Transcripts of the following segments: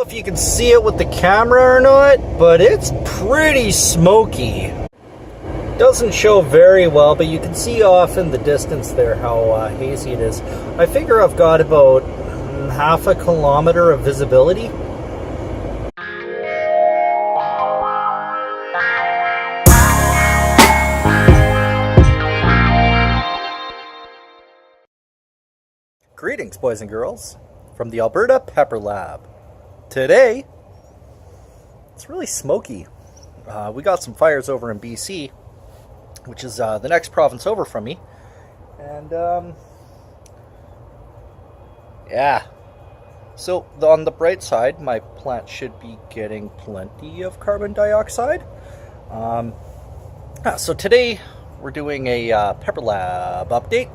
know if you can see it with the camera or not, but it's pretty smoky. Doesn't show very well, but you can see off in the distance there how hazy it is. I figure I've got about half a kilometer of visibility. Greetings, boys and girls, from the Alberta Pepper Lab. Today, it's really smoky. We got some fires over in BC, which is the next province over from me. And, yeah. So, on the bright side, my plant should be getting plenty of carbon dioxide. So today, we're doing a Pepper Lab update.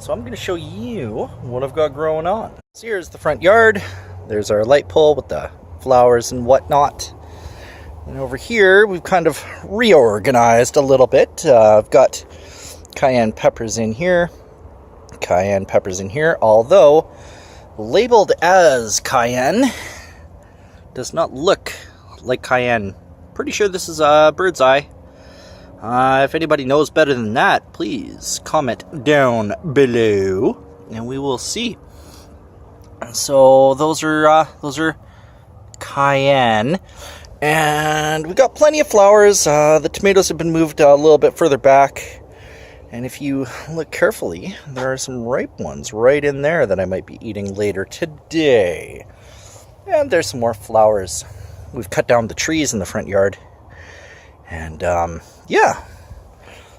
So I'm going to show you what I've got growing on. So here's the front yard. There's our light pole with the flowers and whatnot. And over here, we've kind of reorganized a little bit. I've got cayenne peppers in here. Cayenne peppers in here, although labeled as cayenne, does not look like cayenne. Pretty sure this is a bird's eye. If anybody knows better than that, please comment down below, and we will see. So those are cayenne, and we got plenty of flowers. The tomatoes have been moved a little bit further back, and if you look carefully, there are some ripe ones right in there that I might be eating later today. And there's some more flowers. We've cut down the trees in the front yard. And, yeah.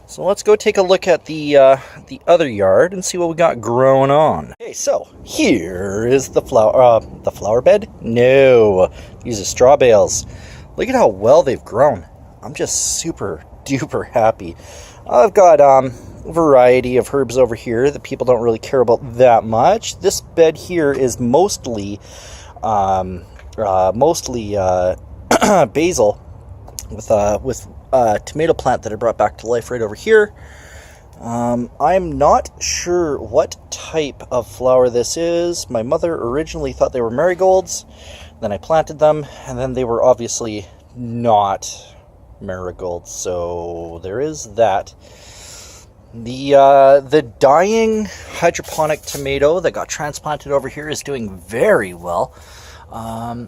So let's go take a look at the other yard and see what we got growing on. Okay, so here is the flower bed? No, these are straw bales. Look at how well they've grown. I'm just super duper happy. I've got a variety of herbs over here that people don't really care about that much. This bed here is mostly basil. With a tomato plant that I brought back to life right over here. I'm not sure what type of flower this is. My mother originally thought they were marigolds. Then I planted them, and then they were obviously not marigolds. So there is that. The dying hydroponic tomato that got transplanted over here is doing very well.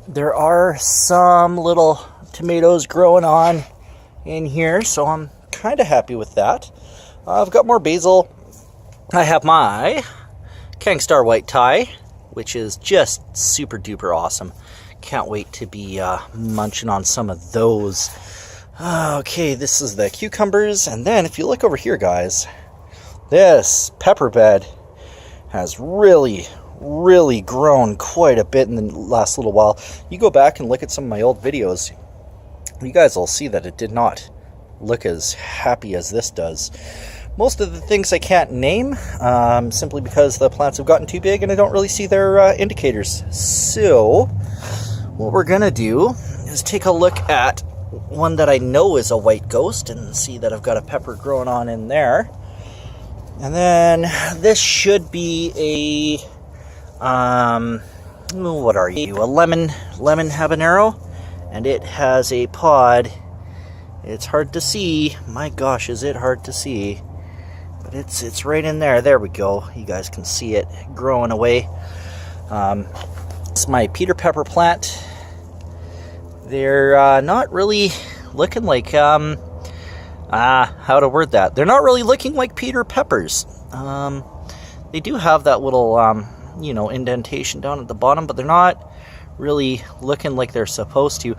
There are some little tomatoes growing on in here, so I'm kind of happy with that. I've got more basil. I have my Kangstar White Thai, which is just super duper awesome. Can't wait to be munching on some of those. Okay, this is the cucumbers, and then if you look over here, guys, this pepper bed has really grown quite a bit in the last little while. You go back and look at some of my old videos, you guys will see that it did not look as happy as this does. Most of the things I can't name, simply because the plants have gotten too big and I don't really see their indicators. So, what we're gonna do is take a look at one that I know is a white ghost and see that I've got a pepper growing on in there. And then this should be what are you? A lemon habanero, and it has a pod. It's hard to see. My gosh, is it hard to see? But it's right in there. There we go. You guys can see it growing away. It's my Peter pepper plant. They're not really looking like how to word that. They're not really looking like Peter peppers. They do have that little indentation down at the bottom, but they're not really looking like they're supposed to.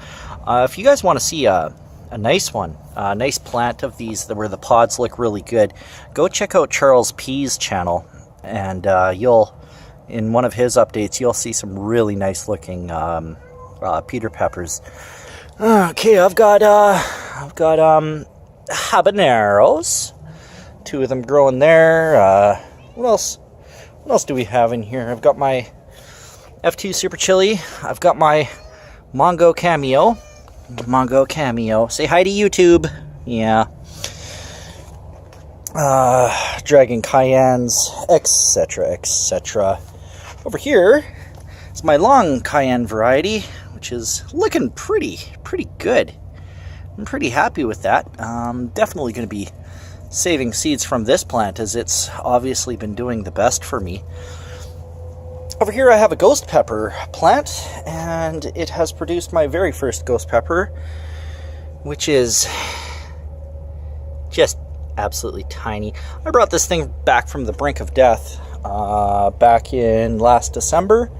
If you guys want to see a nice one, a nice plant of these where the pods look really good, go check out Charles P's channel, and in one of his updates you'll see some really nice looking Peter peppers. Okay, I've got habaneros, 2 of them growing there. What else do we have in here? I've got my F2 Super Chili. I've got my Mongo Cameo. Say hi to YouTube. Yeah. Dragon Cayennes, etc., etc. Over here is my long cayenne variety, which is looking pretty good. I'm pretty happy with that. Definitely going to be saving seeds from this plant, as it's obviously been doing the best for me. Over here I have a ghost pepper plant, and it has produced my very first ghost pepper, which is just absolutely tiny. I brought this thing back from the brink of death back in last December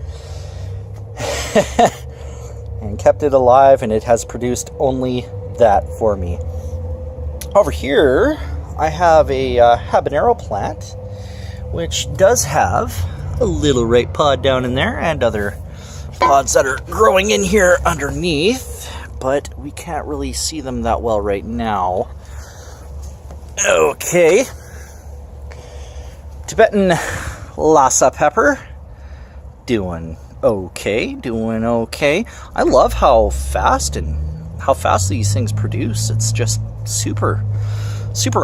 and kept it alive, and it has produced only that for me. Over here I have a habanero plant, which does have a little right pod down in there and other pods that are growing in here underneath, but we can't really see them that well right now. Okay. Tibetan Lhasa pepper, doing okay. I love how fast these things produce. It's just super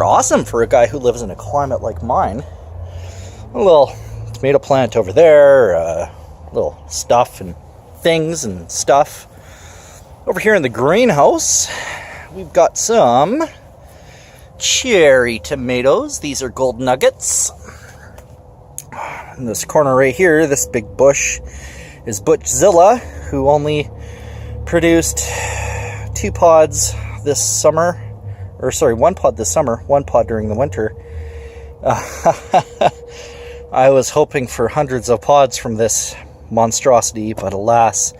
awesome for a guy who lives in a climate like mine. A little tomato plant over there, little stuff and things and stuff. Over here in the greenhouse, we've got some cherry tomatoes. These are gold nuggets. In this corner right here, this big bush is Butchzilla, who only produced 2 pods this summer. Or sorry, 1 pod this summer, 1 pod during the winter. I was hoping for hundreds of pods from this monstrosity, but alas,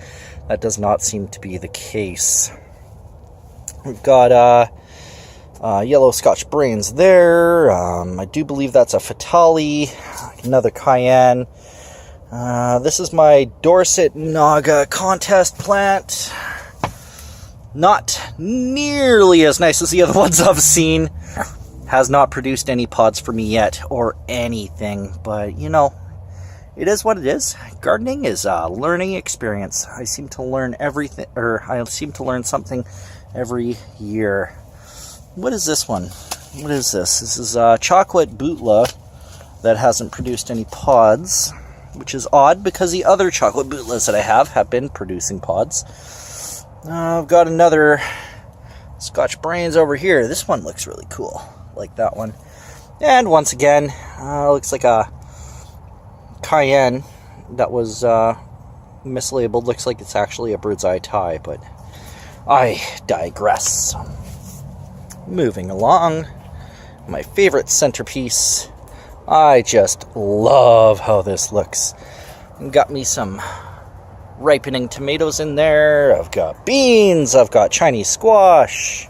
that does not seem to be the case. We've got yellow Scotch Brains there. I do believe that's a Fatali, another Cayenne. This is my Dorset Naga contest plant. Not nearly as nice as the other ones I've seen. Has not produced any pods for me yet, or anything, but you know, it is what it is. Gardening is a learning experience. I seem to learn everything, or I seem to learn something every year. What is this one? What is this? This is chocolate Butla that hasn't produced any pods, which is odd because the other chocolate Butlas that I have been producing pods. I've got another Scotch Brains over here. This one looks really cool, like that one. And once again, looks like a Cayenne that was mislabeled. Looks like it's actually a Bird's Eye Thai, but I digress. Moving along, my favorite centerpiece. I just love how this looks. Got me some ripening tomatoes in there. I've got beans. I've got Chinese squash.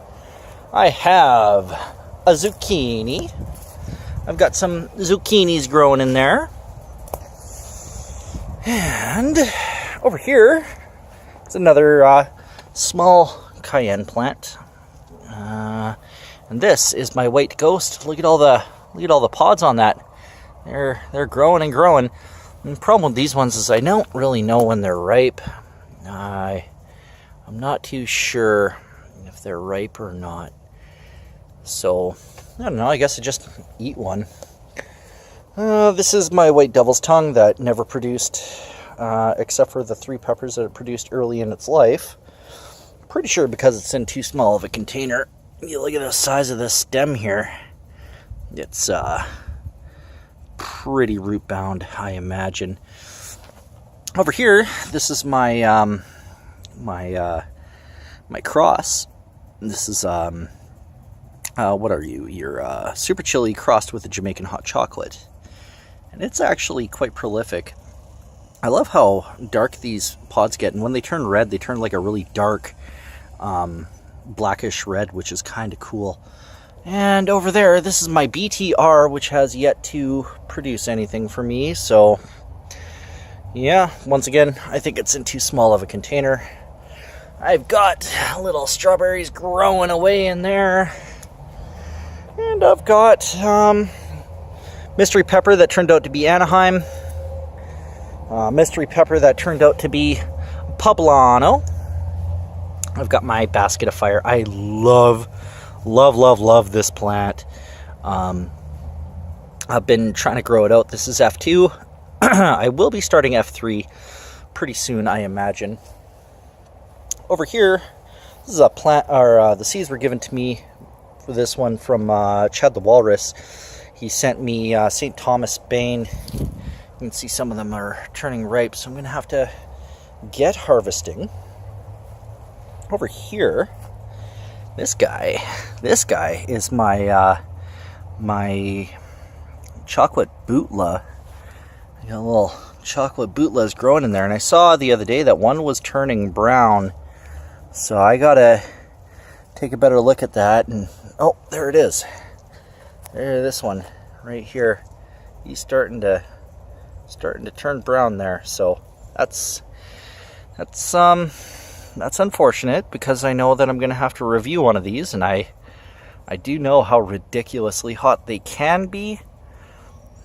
I have a zucchini. I've got some zucchinis growing in there. And over here is another small cayenne plant. And this is my white ghost. Look at all the pods on that. They're growing and growing. And the problem with these ones is I don't really know when they're ripe. I'm not too sure if they're ripe or not. So, I don't know, I guess I just eat one. This is my white devil's tongue that never produced, except for the 3 peppers that it produced early in its life. Pretty sure because it's in too small of a container. You look at the size of this stem here. It's pretty root bound, I imagine. Over here, this is my my cross. This is what are you? You're super chili crossed with a Jamaican hot chocolate, and it's actually quite prolific. I love how dark these pods get, and when they turn red, they turn like a really dark blackish red, which is kind of cool. And over there, this is my BTR, which has yet to produce anything for me. So yeah, once again, I think it's in too small of a container. I've got little strawberries growing away in there, and I've got mystery pepper that turned out to be Anaheim, mystery pepper that turned out to be Poblano. I've got my basket of fire. I love this plant. I've been trying to grow it out. This is F2. I will be starting F3 pretty soon, I imagine. over here, this is a plant, or the seeds were given to me for this one from Chad the Walrus. He sent me St. Thomas Bane. You can see some of them are turning ripe, so I'm going to have to get harvesting. Over here, this guy is my my chocolate bootla. I got a little chocolate bootlas growing in there, and I saw the other day that one was turning brown, so I gotta take a better look at that. And oh, there it is. There, this one right here. He's starting to turn brown there. So that's unfortunate, because I know that I'm gonna have to review one of these, and I do know how ridiculously hot they can be.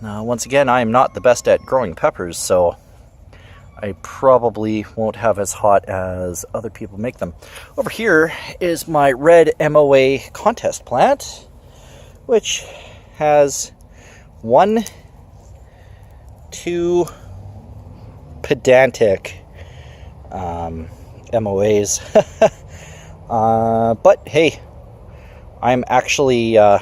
Once again, I am not the best at growing peppers, so I probably won't have as hot as other people make them. Over here is my red MOA contest plant, which has 1, 2 pedantic MOAs. But hey, I'm actually, I'm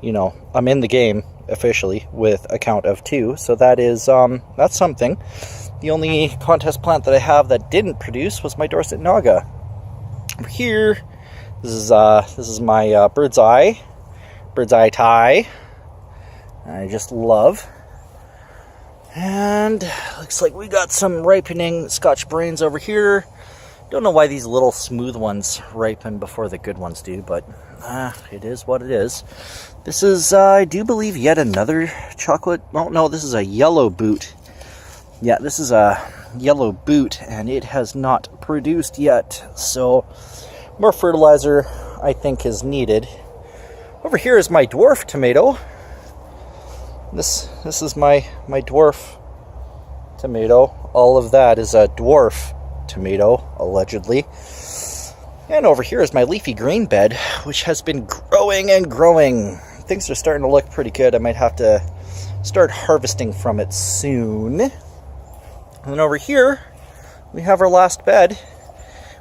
in the game officially with a count of 2, so that is that's something. The only contest plant that I have that didn't produce was my Dorset Naga. Over here, this is my bird's eye tie. I just love. And looks like we got some ripening Scotch Brains over here. Don't know why these little smooth ones ripen before the good ones do, but it is what it is. This is, I do believe, yet another chocolate. Oh no, this is a yellow boot. Yeah, this is a yellow boot, and it has not produced yet. So more fertilizer, I think, is needed. Over here is my dwarf tomato. This is my dwarf tomato. All of that is a dwarf tomato, allegedly. And over here is my leafy green bed, which has been growing and growing. Things are starting to look pretty good. I might have to start harvesting from it soon. And then over here, we have our last bed,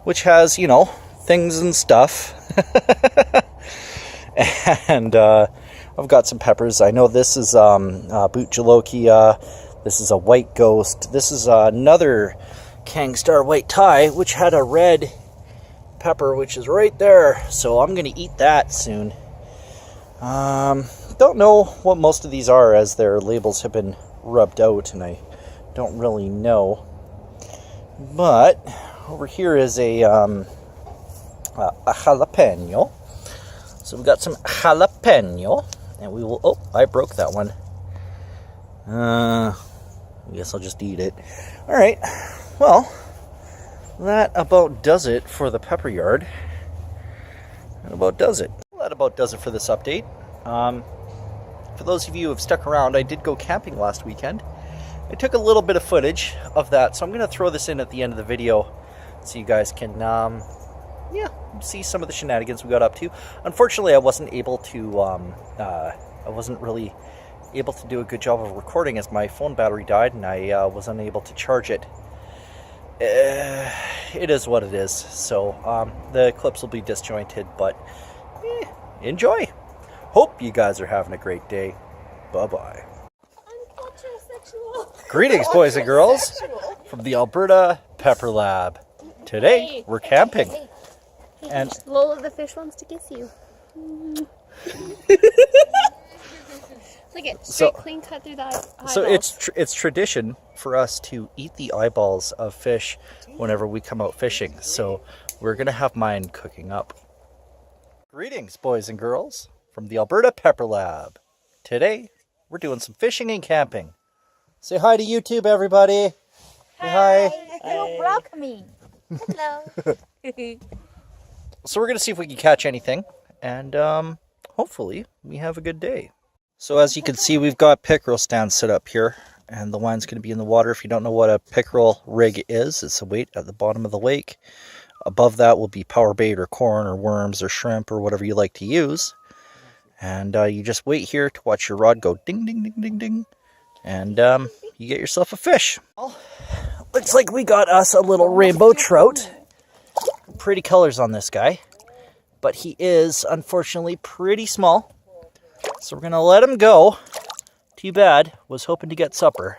which has, things and stuff. And I've got some peppers. I know this is Boot Jalokia. This is a White Ghost. This is another Kangstar White Tie, which had a red pepper, which is right there. So I'm going to eat that soon. Don't know what most of these are, as their labels have been rubbed out, and I don't really know. But over here is a jalapeno. So we've got some jalapeno, and we will. Oh, I broke that one. I guess I'll just eat it. All right. Well, that about does it for the pepper yard. That about does it. Well, that about does it for this update. For those of you who have stuck around, I did go camping last weekend. I took a little bit of footage of that, so I'm going to throw this in at the end of the video so you guys can, see some of the shenanigans we got up to. Unfortunately, I wasn't able to, I wasn't really able to do a good job of recording, as my phone battery died and I was unable to charge it. It is what it is. So the clips will be disjointed, but enjoy. Hope you guys are having a great day. Bye-bye. Greetings, boys and girls, from the Alberta Pepper Lab. Today, we're camping. And Lola the fish wants to kiss you. Look at straight, clean cut through the eyeballs. So it's tradition for us to eat the eyeballs of fish whenever we come out fishing. So we're gonna have mine cooking up. Greetings, boys and girls, from the Alberta Pepper Lab. Today we're doing some fishing and camping. Say hi to YouTube, everybody. Say hi. Don't block me. Hello. So we're gonna see if we can catch anything, and hopefully we have a good day. So as you can see, we've got pickerel stands set up here, and the line's going to be in the water. If you don't know what a pickerel rig is, it's a weight at the bottom of the lake. Above that will be power bait or corn or worms or shrimp or whatever you like to use. And you just wait here to watch your rod go ding, ding, ding, ding, ding. And you get yourself a fish. Well, looks like we got us a little rainbow trout. pretty colors on this guy, but he is unfortunately pretty small. So we're gonna let him go. Too bad, was hoping to get supper.